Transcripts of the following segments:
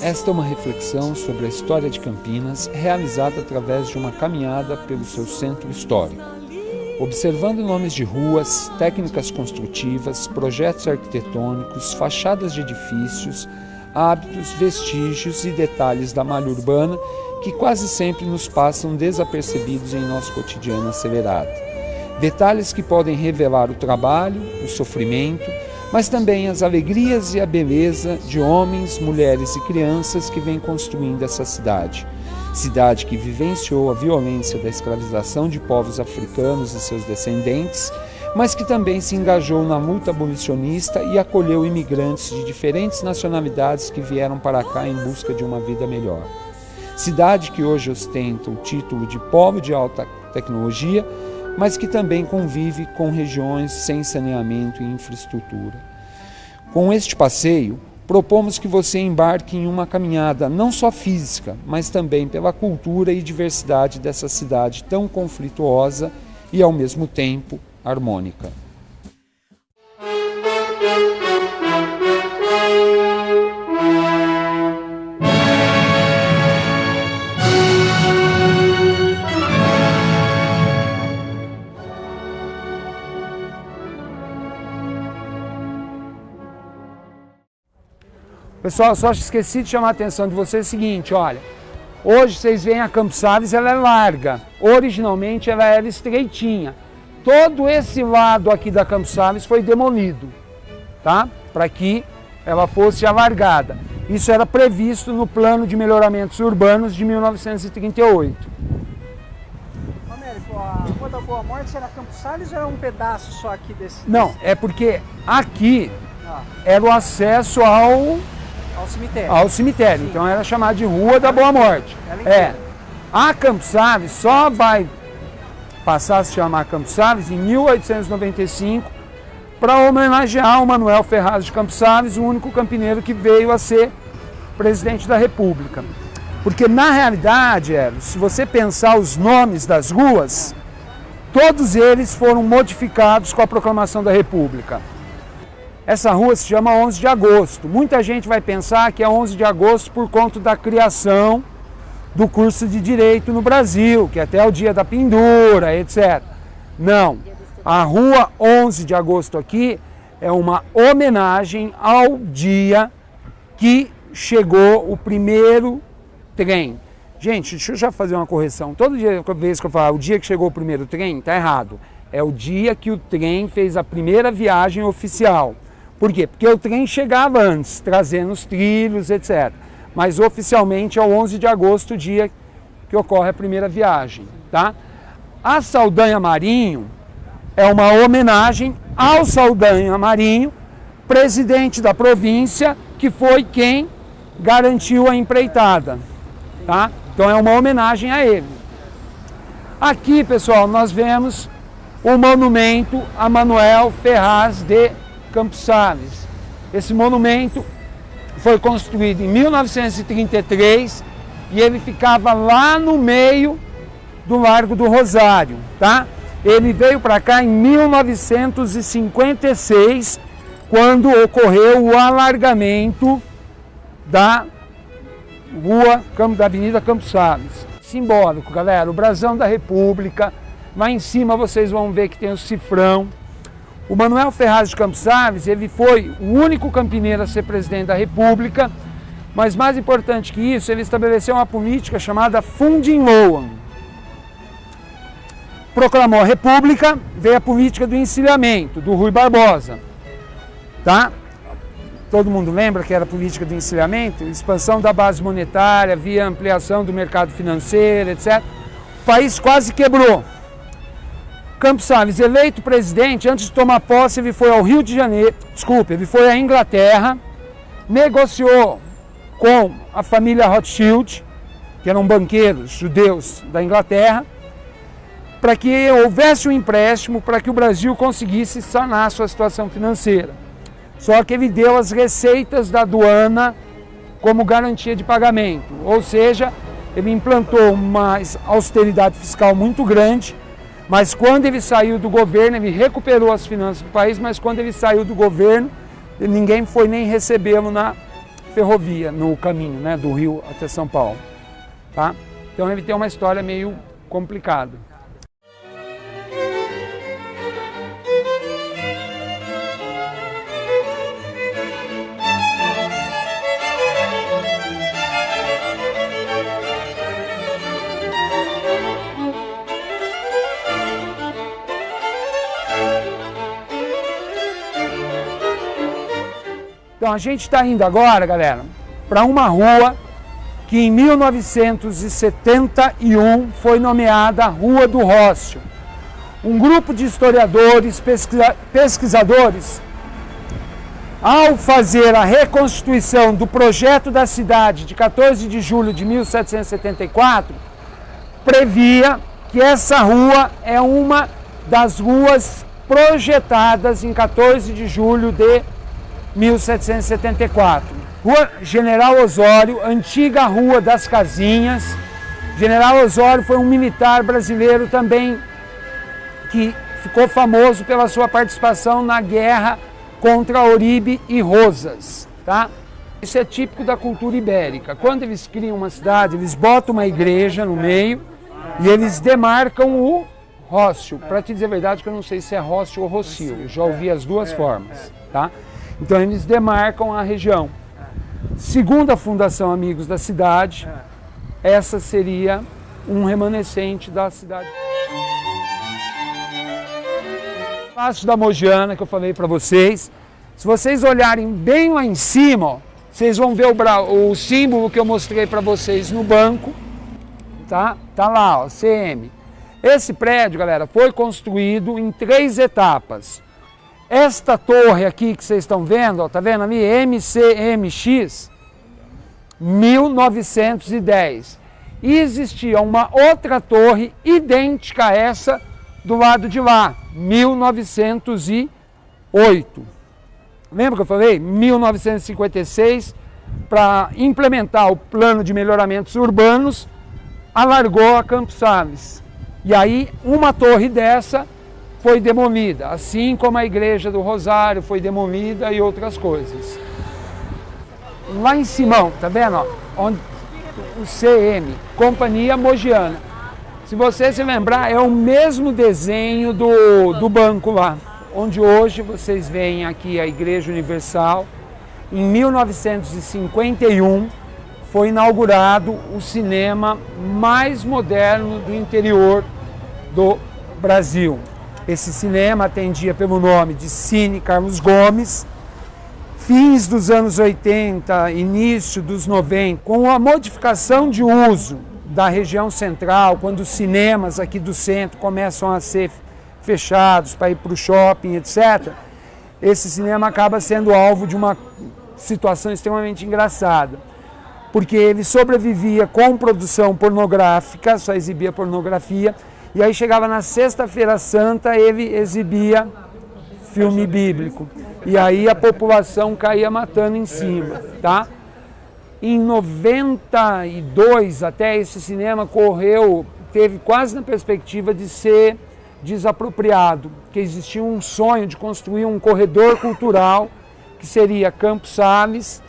Esta é uma reflexão sobre a história de Campinas, realizada através de uma caminhada pelo seu centro histórico, observando nomes de ruas, técnicas construtivas, projetos arquitetônicos, fachadas de edifícios, hábitos, vestígios e detalhes da malha urbana que quase sempre nos passam desapercebidos em nosso cotidiano acelerado. Detalhes que podem revelar o trabalho, o sofrimento, mas também as alegrias e a beleza de homens, mulheres e crianças que vêm construindo essa cidade. Cidade que vivenciou a violência da escravização de povos africanos e seus descendentes, mas que também se engajou na luta abolicionista e acolheu imigrantes de diferentes nacionalidades que vieram para cá em busca de uma vida melhor. Cidade que hoje ostenta o título de polo de alta tecnologia, mas que também convive com regiões sem saneamento e infraestrutura. Com este passeio, propomos que você embarque em uma caminhada não só física, mas também pela cultura e diversidade dessa cidade tão conflituosa e, ao mesmo tempo, harmônica. Pessoal, só esqueci de chamar a atenção de vocês o seguinte, olha, hoje vocês veem a Campos Sales, ela é larga, originalmente ela era estreitinha. Todo esse lado aqui da Campos Sales foi demolido, tá? Para que ela fosse alargada. Isso era previsto no Plano de Melhoramentos Urbanos de 1938. Américo, a Rua da Boa Morte era Campos Sales ou era um pedaço só aqui desse? Não, é porque aqui era o acesso ao cemitério. Sim. Então era chamado de Rua da Boa Morte. A Campos Sales só vai passar a se chamar Campos Sales em 1895 para homenagear o Manuel Ferraz de Campos Sales, o único campineiro que veio a ser presidente da República. Porque na realidade, se você pensar os nomes das ruas, todos eles foram modificados com a proclamação da República. Essa rua se chama 11 de agosto. Muita gente vai pensar que é 11 de agosto por conta da criação do curso de Direito no Brasil, que é até o dia da pendura, etc. Não, a rua 11 de agosto aqui é uma homenagem ao dia que chegou o primeiro trem. Gente, deixa eu já fazer uma correção. Toda vez que eu falar o dia que chegou o primeiro trem, está errado. É o dia que o trem fez a primeira viagem oficial. Por quê? Porque o trem chegava antes, trazendo os trilhos, etc. Mas oficialmente é o 11 de agosto, o dia que ocorre a primeira viagem, tá? A Saldanha Marinho é uma homenagem ao Saldanha Marinho, presidente da província, que foi quem garantiu a empreitada, tá? Então é uma homenagem a ele. Aqui, pessoal, nós vemos o monumento a Manuel Ferraz de Campos Sales. Esse monumento foi construído em 1933 e ele ficava lá no meio do Largo do Rosário, tá? Ele veio para cá em 1956, quando ocorreu o alargamento da Avenida Campos Sales. Simbólico, galera, o brasão da República. Lá em cima vocês vão ver que tem o cifrão. O Manuel Ferraz de Campos Sales, ele foi o único campineiro a ser presidente da República Mas mais importante que isso, ele estabeleceu uma política chamada Funding Loan. Proclamou a República, veio a política do encilhamento, do Rui Barbosa. Tá? Todo mundo lembra que era a política do encilhamento? Expansão da base monetária, via ampliação do mercado financeiro, etc. O país quase quebrou. Campos Salles, eleito presidente, antes de tomar posse, ele foi ao Rio de Janeiro, ele foi à Inglaterra, negociou com a família Rothschild, que eram banqueiros judeus da Inglaterra, para que houvesse um empréstimo para que o Brasil conseguisse sanar sua situação financeira. Só que ele deu as receitas da aduana como garantia de pagamento, ou seja, ele implantou uma austeridade fiscal muito grande, mas quando ele saiu do governo, ele recuperou as finanças do país, mas quando ele saiu do governo, ninguém foi nem recebê-lo na ferrovia, no caminho, né, do Rio até São Paulo. Tá? Então ele tem uma história meio complicada. Então a gente está indo agora, galera, para uma rua que em 1971 foi nomeada Rua do Rócio. Um grupo de historiadores, pesquisadores, ao fazer a reconstituição do projeto da cidade de 14 de julho de 1774, previa que essa rua é uma das ruas projetadas em 14 de julho de 1774. Rua General Osório, antiga Rua das Casinhas. General Osório foi um militar brasileiro também que ficou famoso pela sua participação na guerra contra Oribe e Rosas. Tá? Isso é típico da cultura ibérica. Quando eles criam uma cidade, eles botam uma igreja no meio e eles demarcam o rócio. Para te dizer a verdade, que eu não sei se é rócio ou rocio. Eu já ouvi as duas formas. Tá? Então eles demarcam a região. Segundo a Fundação Amigos da Cidade, essa seria um remanescente da cidade. O Palácio da Mogiana, que eu falei para vocês, se vocês olharem bem lá em cima, ó, vocês vão ver o símbolo que eu mostrei para vocês no banco, tá? Tá lá, ó, CM. Esse prédio, galera, foi construído em 3 etapas. Esta torre aqui que vocês estão vendo, ó, tá vendo ali? MCMX, 1910. E existia uma outra torre idêntica a essa do lado de lá, 1908. Lembra que eu falei? 1956, para implementar o plano de melhoramentos urbanos, alargou a Campos Salles. E aí, uma torre dessa foi demolida, assim como a Igreja do Rosário foi demolida e outras coisas. Lá em Simão, tá vendo? Ó, onde, o CM, Companhia Mogiana. Se você se lembrar, é o mesmo desenho do banco lá, onde hoje vocês veem aqui a Igreja Universal. Em 1951 foi inaugurado o cinema mais moderno do interior do Brasil. Esse cinema atendia pelo nome de Cine Carlos Gomes. Fins dos anos 80, início dos 90, com a modificação de uso da região central, quando os cinemas aqui do centro começam a ser fechados para ir para o shopping, etc., esse cinema acaba sendo alvo de uma situação extremamente engraçada, porque ele sobrevivia com produção pornográfica, só exibia pornografia, e aí chegava na Sexta-feira Santa, ele exibia filme bíblico. E aí a população caía matando em cima, tá? Em 92 até esse cinema teve quase na perspectiva de ser desapropriado, que existia um sonho de construir um corredor cultural que seria Campos Salles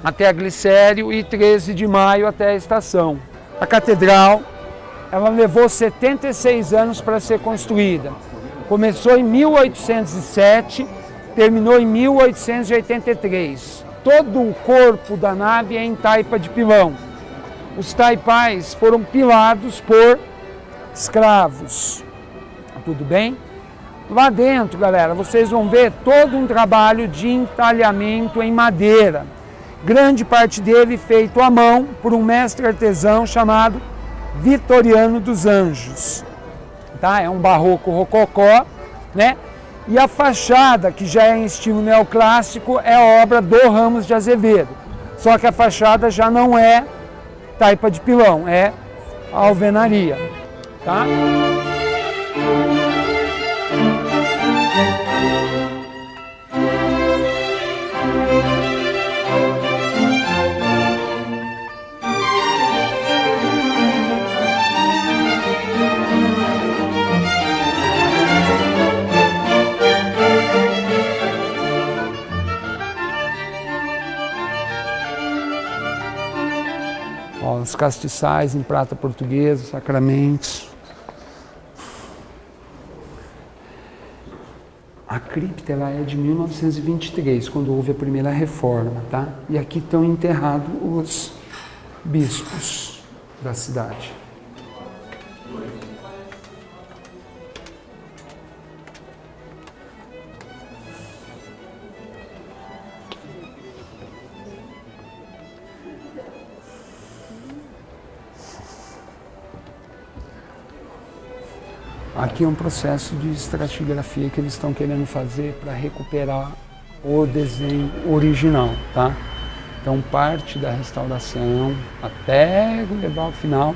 até a Glicério e 13 de Maio até a estação. A catedral, ela levou 76 anos para ser construída. Começou em 1807, terminou em 1883. todo o corpo da nave é em taipa de pilão. Os taipais foram pilados por escravos. Tudo bem? Lá dentro, galera, vocês vão ver todo um trabalho de entalhamento em madeira. Grande parte dele feito à mão por um mestre artesão chamado Vitoriano dos Anjos. Tá? É um barroco rococó, né? E a fachada, que já é em estilo neoclássico, é obra do Ramos de Azevedo. Só que a fachada já não é taipa de pilão, é alvenaria. Tá? Ó, os castiçais em prata portuguesa, sacramentos. A cripta ela é de 1923, quando houve a primeira reforma, tá? E aqui estão enterrados os bispos da cidade. Aqui é um processo de estratigrafia que eles estão querendo fazer para recuperar o desenho original, tá? Então, parte da restauração, até levar ao final,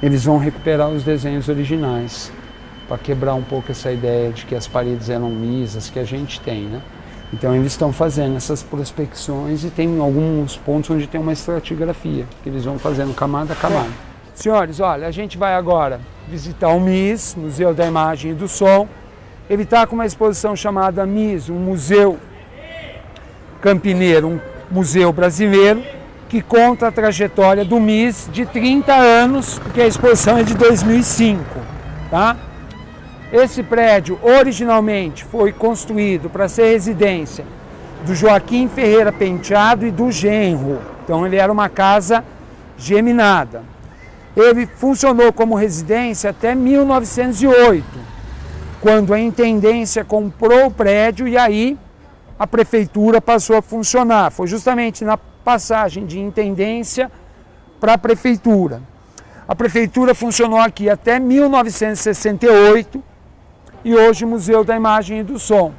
eles vão recuperar os desenhos originais, para quebrar um pouco essa ideia de que as paredes eram lisas, que a gente tem, né? Então, eles estão fazendo essas prospecções e tem alguns pontos onde tem uma estratigrafia, que eles vão fazendo camada a camada. Senhores, olha, a gente vai agora visitar o MIS, Museu da Imagem e do Som. Ele está com uma exposição chamada MIS, um museu campineiro, um museu brasileiro, que conta a trajetória do MIS de 30 anos, porque a exposição é de 2005. Tá? Esse prédio, originalmente, foi construído para ser residência do Joaquim Ferreira Penteado e do genro. Então, ele era uma casa geminada. Ele funcionou como residência até 1908, quando a intendência comprou o prédio e aí a prefeitura passou a funcionar. Foi justamente na passagem de intendência para a prefeitura. A prefeitura funcionou aqui até 1968 e hoje Museu da Imagem e do Som.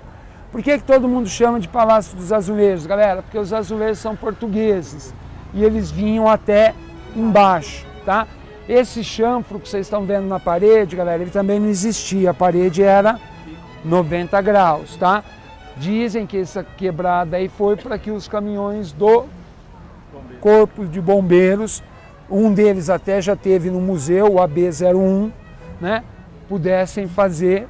Por que todo mundo chama de Palácio dos Azulejos, galera? Porque os azulejos são portugueses e eles vinham até embaixo, tá? Esse chanfro que vocês estão vendo na parede, galera, ele também não existia. A parede era 90 graus, tá? Dizem que essa quebrada aí foi para que os caminhões do Corpo de Bombeiros, um deles até já teve no museu, o AB01, né? Pudessem fazer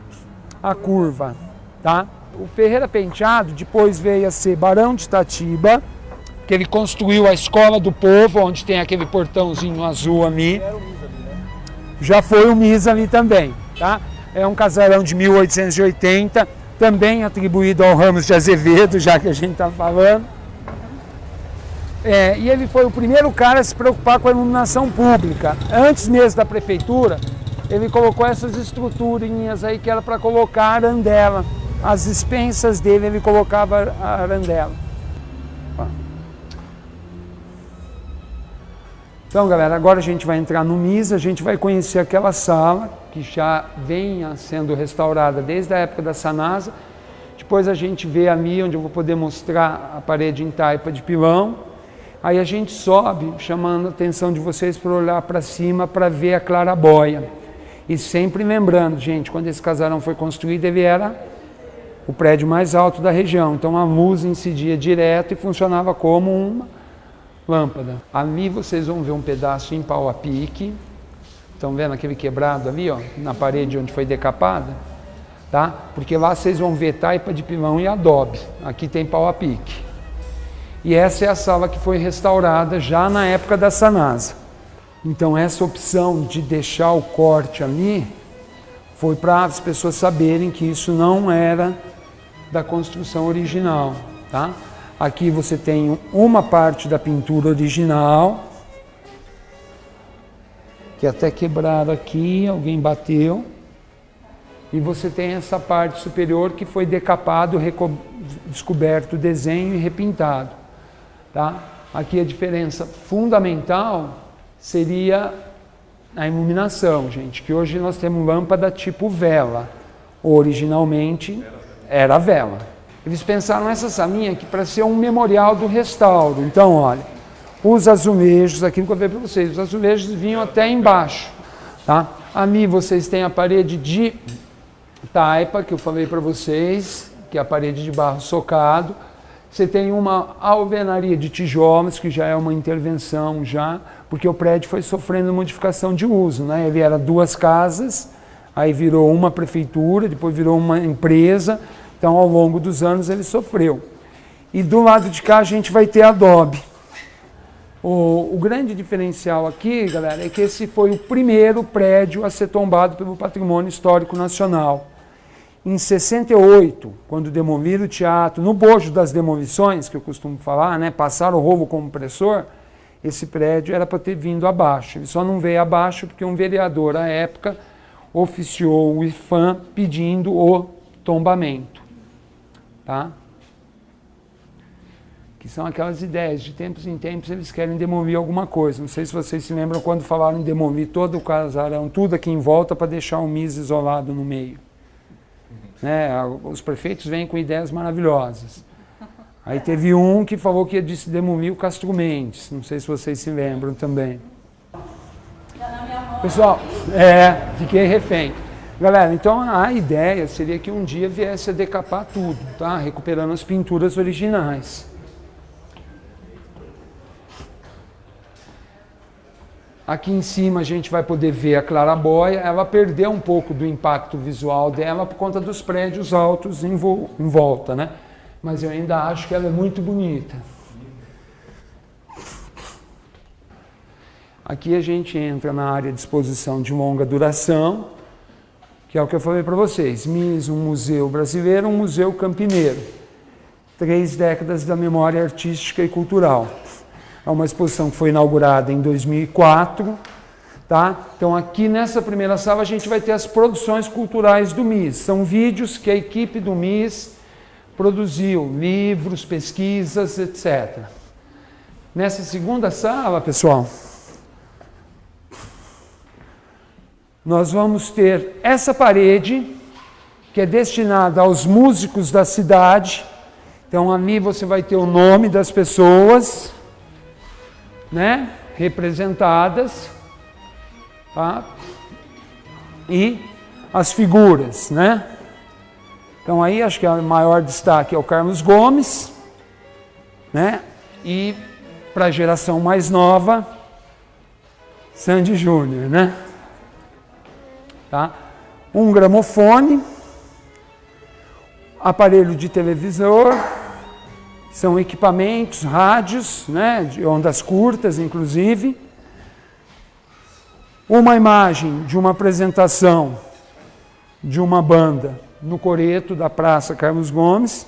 a curva, tá? O Ferreira Penteado depois veio a ser Barão de Itatiba, que ele construiu a Escola do Povo, onde tem aquele portãozinho azul ali. Já foi o MIS ali também, tá? É um casarão de 1880, também atribuído ao Ramos de Azevedo, já que a gente está falando. E ele foi o primeiro cara a se preocupar com a iluminação pública. Antes mesmo da prefeitura, ele colocou essas estruturinhas aí que era para colocar a arandela. As expensas dele, ele colocava a arandela. Então, galera, agora a gente vai entrar no MIS, a gente vai conhecer aquela sala que já vem sendo restaurada desde a época da Sanasa. Depois a gente vê ali onde eu vou poder mostrar a parede em taipa de pilão. Aí a gente sobe, chamando a atenção de vocês para olhar para cima para ver a claraboia. E sempre lembrando, gente, quando esse casarão foi construído, ele era o prédio mais alto da região. Então a luz incidia direto e funcionava como uma lâmpada. Ali vocês vão ver um pedaço em pau a pique. Estão vendo aquele quebrado ali, ó, na parede onde foi decapada? Tá? Porque lá vocês vão ver taipa de pilão e adobe. Aqui tem pau a pique. E essa é a sala que foi restaurada já na época da Sanasa. Então essa opção de deixar o corte ali foi para as pessoas saberem que isso não era da construção original, tá? Aqui você tem uma parte da pintura original, que até quebraram aqui, alguém bateu. E você tem essa parte superior que foi decapado, descoberto o desenho e repintado. Tá? Aqui a diferença fundamental seria a iluminação, gente, que hoje nós temos lâmpada tipo vela. Originalmente era vela. Eles pensaram nessa salinha aqui para ser um memorial do restauro. Então, olha, os azulejos, aquilo que eu falei para vocês, os azulejos vinham até embaixo. Tá? Ali vocês têm a parede de taipa, que eu falei para vocês, que é a parede de barro socado. Você tem uma alvenaria de tijolos, que já é uma intervenção já, porque o prédio foi sofrendo modificação de uso, né? Ele era 2 casas, aí virou uma prefeitura, depois virou uma empresa, então ao longo dos anos ele sofreu. E do lado de cá a gente vai ter adobe. O grande diferencial aqui, galera, é que esse foi o primeiro prédio a ser tombado pelo Patrimônio Histórico Nacional. Em 68, quando demoliram o teatro, no bojo das demolições, que eu costumo falar, né, passaram o rolo compressor, esse prédio era para ter vindo abaixo. Ele só não veio abaixo porque um vereador, à época, oficiou o IPHAN pedindo o tombamento. Tá? Que são aquelas ideias, de tempos em tempos eles querem demolir alguma coisa. Não sei se vocês se lembram quando falaram em demolir todo o casarão, tudo aqui em volta para deixar o MIS isolado no meio. Né? Os prefeitos vêm com ideias maravilhosas. Aí teve um que falou que ia demolir o Castro Mendes, não sei se vocês se lembram também. Pessoal, fiquei refém. Galera, então a ideia seria que um dia viesse a decapar tudo, tá? Recuperando as pinturas originais. Aqui em cima a gente vai poder ver a claraboia. Ela perdeu um pouco do impacto visual dela por conta dos prédios altos em volta, né? Mas eu ainda acho que ela é muito bonita. Aqui a gente entra na área de exposição de longa duração, que é o que eu falei para vocês. MIS, um museu brasileiro, um museu campineiro. 3 décadas da memória artística e cultural. É uma exposição que foi inaugurada em 2004, tá? Então aqui nessa primeira sala a gente vai ter as produções culturais do MIS. São vídeos que a equipe do MIS produziu, livros, pesquisas, etc. Nessa segunda sala, pessoal, nós vamos ter essa parede, que é destinada aos músicos da cidade. Então ali você vai ter o nome das pessoas, né, representadas, tá? E as figuras, né? Então aí acho que o maior destaque é o Carlos Gomes, né? E para a geração mais nova, Sandy Júnior, né? Tá? Um gramofone, aparelho de televisor, são equipamentos, rádios, né, de ondas curtas, inclusive. Uma imagem de uma apresentação de uma banda no coreto da Praça Carlos Gomes.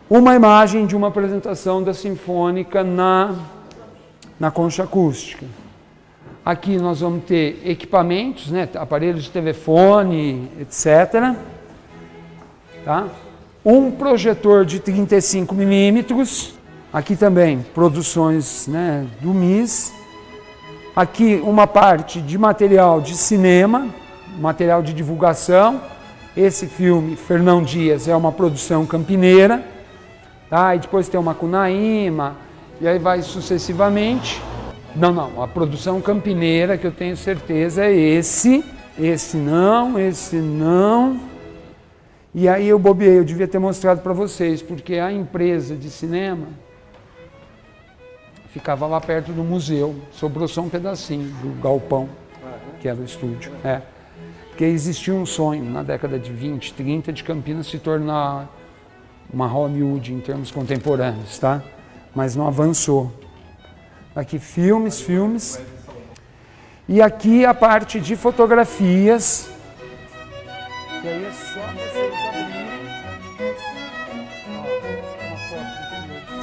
Uma imagem de uma apresentação da Sinfônica na Concha Acústica. Aqui nós vamos ter equipamentos, né, aparelhos de telefone, etc. Tá? Um projetor de 35 milímetros, aqui também produções, né, do MIS. Aqui uma parte de material de cinema, material de divulgação. Esse filme, Fernão Dias, é uma produção campineira. Tá? E depois tem uma Cunaíma, e aí vai sucessivamente. Não, a produção campineira que eu tenho certeza é esse não. E aí eu bobeei, eu devia ter mostrado para vocês, porque a empresa de cinema ficava lá perto do museu, sobrou só um pedacinho do galpão, que era o estúdio. Porque existia um sonho na década de 20, 30 de Campinas se tornar uma Hollywood em termos contemporâneos, tá? Mas não avançou. Aqui filmes. E aqui a parte de fotografias. E aí é só vocês abrirem. Ó, uma foto.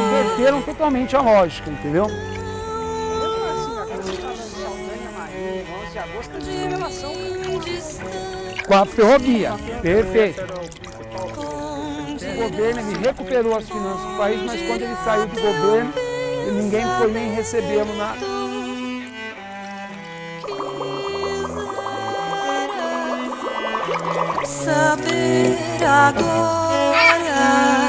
Inverteram totalmente a lógica, entendeu? De agosto tem relação Com a ferrovia, perfeito. O governo ele recuperou as finanças do país, mas quando ele saiu do governo, ninguém foi nem recebê-lo na... Saber agora